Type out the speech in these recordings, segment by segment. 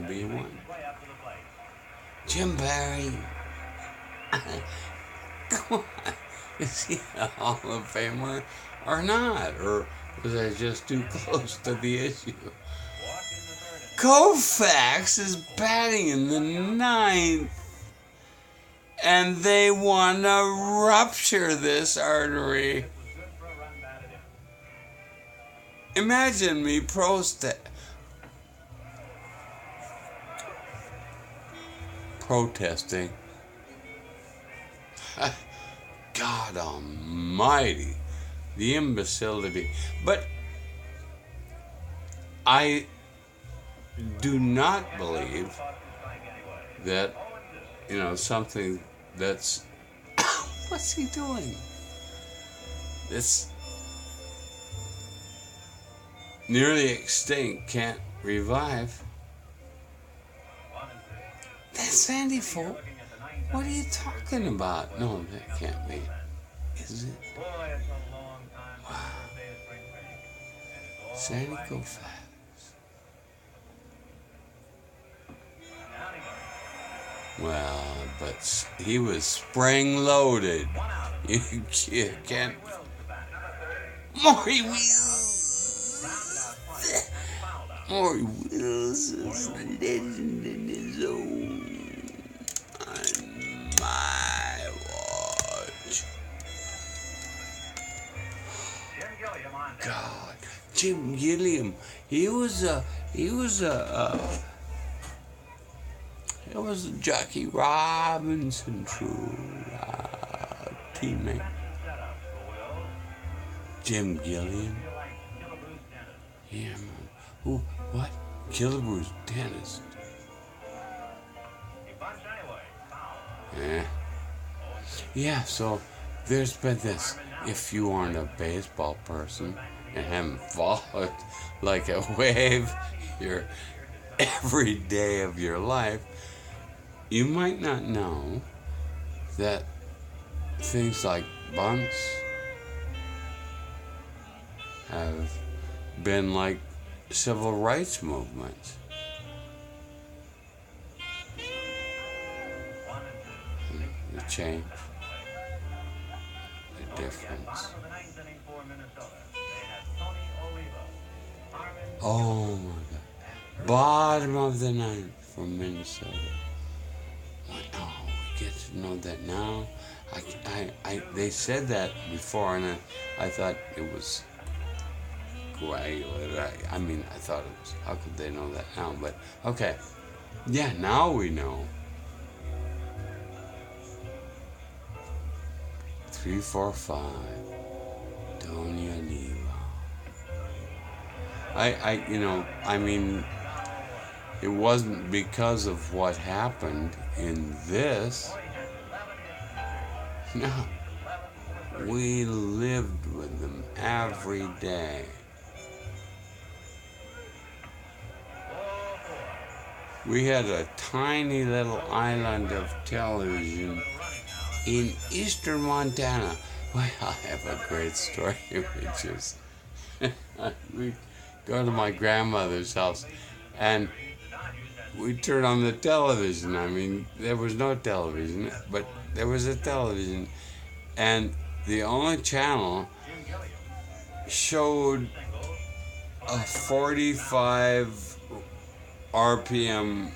be one. Jim Barry, come on, is he a Hall of Famer or not? Or was I just too close to the issue? Koufax is batting in the ninth, and they want to rupture this artery. Imagine me protesting. God almighty, the imbecility. But I do not believe that, something that's... What's he doing? This nearly extinct can't revive. That's Sandy Folk. What are you talking about? No, that can't be. Is it? Wow. Sandy Koufax. Well, but he was spring-loaded. You can't... Maury Wills! Maury Wills is a legend in his own. On my watch. God, Jim Gilliam. He was a Jackie Robinson true teammate. Jim Gilliam. Yeah, man. Who? What? Killebrew's dentist. Yeah. Yeah, so there's been this. If you aren't a baseball person and haven't followed like a wave every day of your life, you might not know that things like bunts have been like civil rights movements. The change, the difference. Oh my God. Bottom of the ninth from Minnesota. Oh, we get to know that now. They said that before, and I thought it was coagulated. I thought it was. How could they know that now? But okay, yeah, now we know. 3, 4, 5. Doña Liva. It wasn't because of what happened in this. No. We lived with them every day. We had a tiny little island of television in eastern Montana. Well, I have a great story, which is we go to my grandmother's house and we turn on the television. There was no television, but there was a television, and the only channel showed a 45 RPM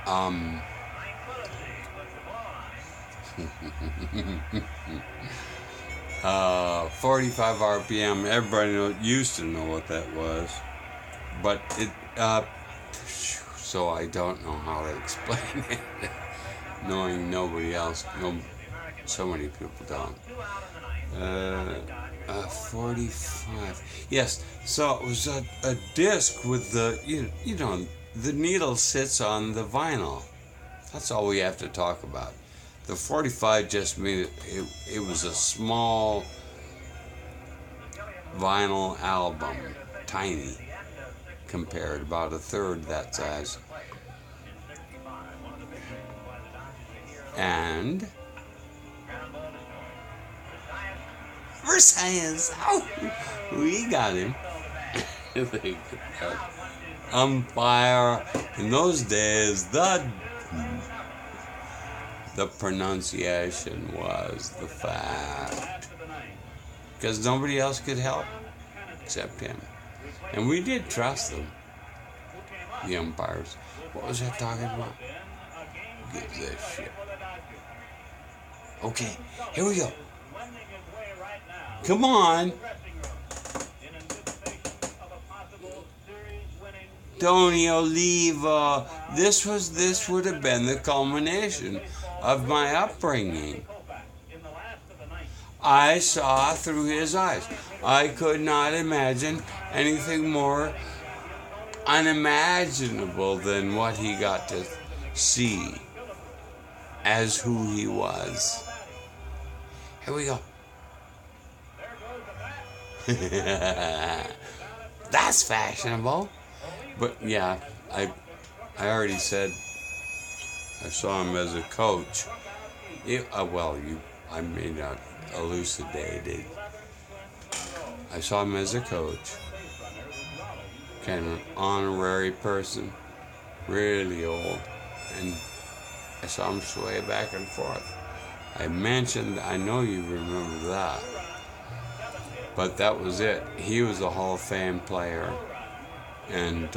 um 45 RPM. Everybody used to know what that was, but it. So I don't know how to explain it, knowing nobody else. So many people don't. 45. Yes. So it was a disc with the the needle sits on the vinyl. That's all we have to talk about. The 45 just means it was a small vinyl album, tiny, compared, about a third that size. And science. Oh, we got him. Umpire. In those days, the pronunciation was the fact. Because nobody else could help except him. And we did trust them, the umpires. What was I talking about? Get this shit. Okay, here we go. Come on. Tony Oliva. This would have been the culmination of my upbringing. I saw through his eyes. I could not imagine anything more unimaginable than what he got to see as who he was. Here we go. That's fashionable. But yeah, I already said I saw him as a coach. I may not elucidate it. I saw him as a coach, kind of an honorary person, really old, and I saw him sway back and forth. I mentioned, I know you remember that, but that was it. He was a Hall of Fame player, and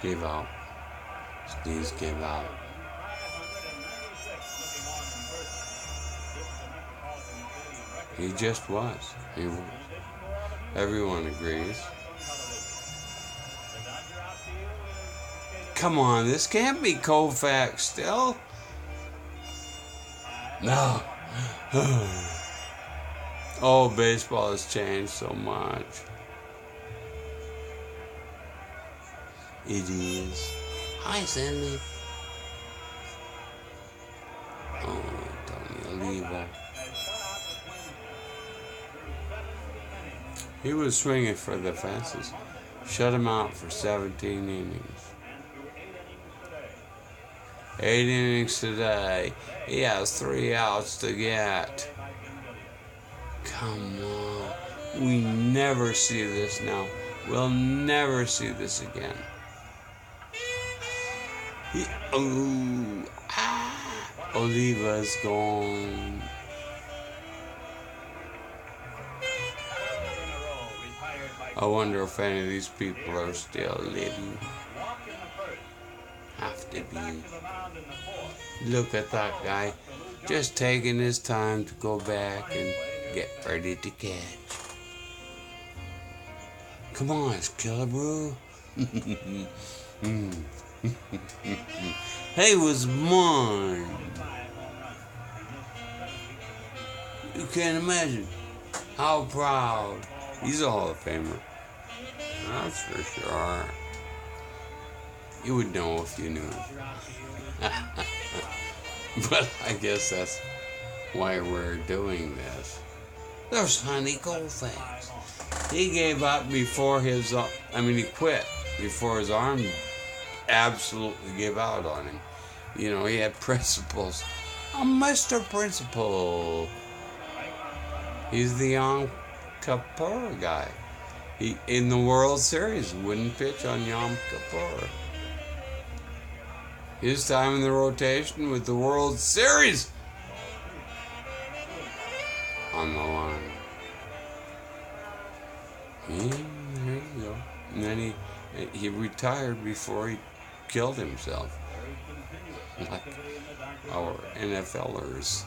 gave out. His knees gave out. He just was. Everyone agrees. Come on, this can't be Koufax still. No. Oh, baseball has changed so much. It is. Hi, Sandy. Oh, Tony Oliva. He was swinging for the fences. Shut him out for 17 innings. 8 innings today. He has 3 outs to get. Come on. We never see this now. We'll never see this again. Oliva's gone. I wonder if any of these people are still living. Have to be. Look at that guy, just taking his time to go back and get ready to catch. Come on, Killebrew. Hey, was mine. You can't imagine how proud. He's a Hall of Famer. That's for sure. You would know if you knew. But I guess that's why we're doing this. There's Sonny Koufax. He gave up before his, he quit before his arm absolutely gave out on him. You know, he had principles. Mr. Principle. He's the Yom Kippur guy. He, in the World Series, wouldn't pitch on Yom Kippur. His time in the rotation with the World Series on the line. Yeah, there you go. And then he retired before he killed himself, like our NFLers.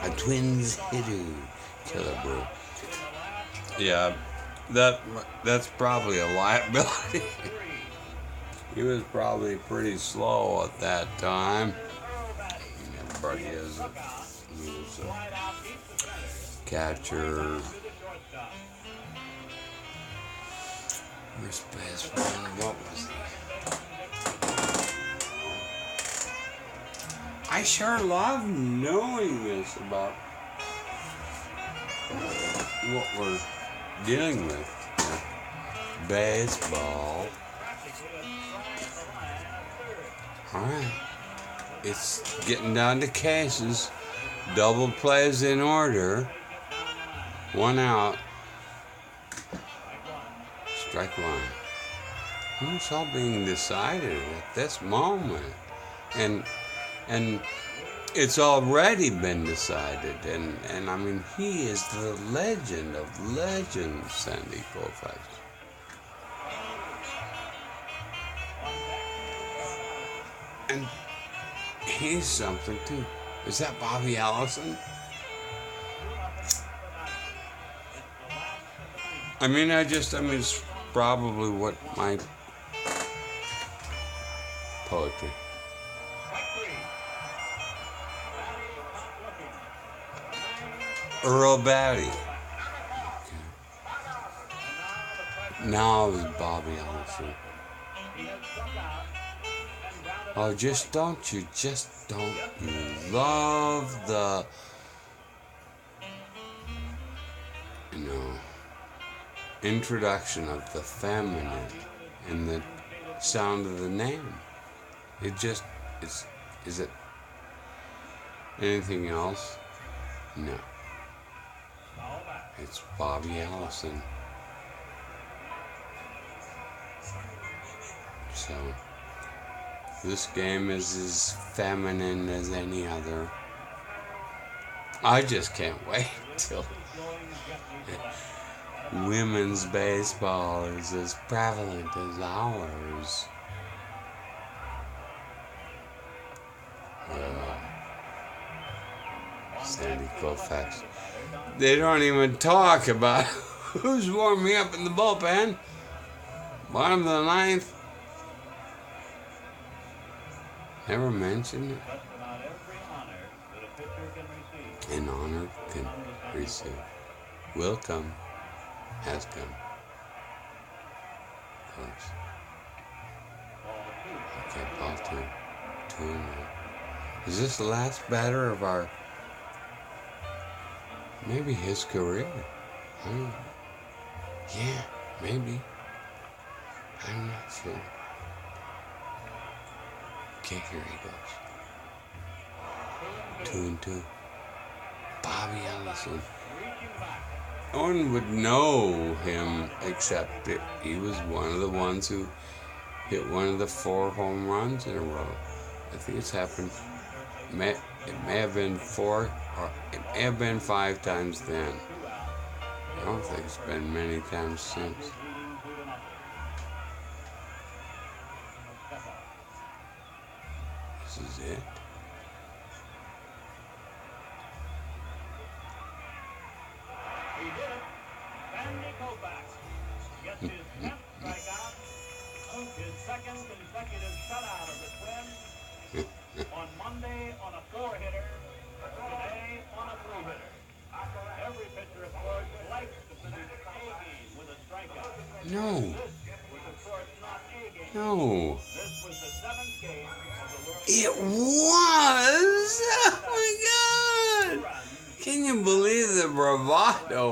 A Twins hitter, Killebrew. Yeah, that's probably a liability. He was probably pretty slow at that time. Everybody is. He was a catcher. Where's baseball? What was he? I sure love knowing this about what we're dealing with. Baseball. Alright. It's getting down to cases. Double plays in order. 1 out. Strike 1. It's all being decided at this moment. And it's already been decided. And I mean, he is the legend of legends, Sandy Koufax. And he's something too. Is that Bobby Allison? I mean, it's probably what my poetry. Earl Batty. Okay. Now it's Bobby Allison. Oh, don't you love the, introduction of the feminine in the sound of the name? Is it anything else? No. It's Bobby Allison. So, this game is as feminine as any other. I just can't wait till women's baseball is as prevalent as ours. Sandy Koufax. They don't even talk about who's warming up in the bullpen. Bottom of the 9th. Never mentioned it. An honor can receive. Will come. Has come. Of course. Okay, ball 2. 2-0. Is this the last batter of our... Maybe his career? I don't know. Yeah, maybe. I'm not sure. Okay, here he goes. 2-2. Bobby Allison. No one would know him except that he was one of the ones who hit one of the 4 home runs in a row. I think it's happened. It may have been 4, or it may have been 5 times then. I don't think it's been many times since. This is it. Sandy Koufax gets his 10th strikeout, his second consecutive shutout of the Twins. On Monday on a 4-hitter, today on a 3-hitter. Every pitcher, of course, likes to finish a game with a strikeout. No. This was, of course, not a game. No. This was the 7th game of the World It was! Oh my God! Can you believe the bravado?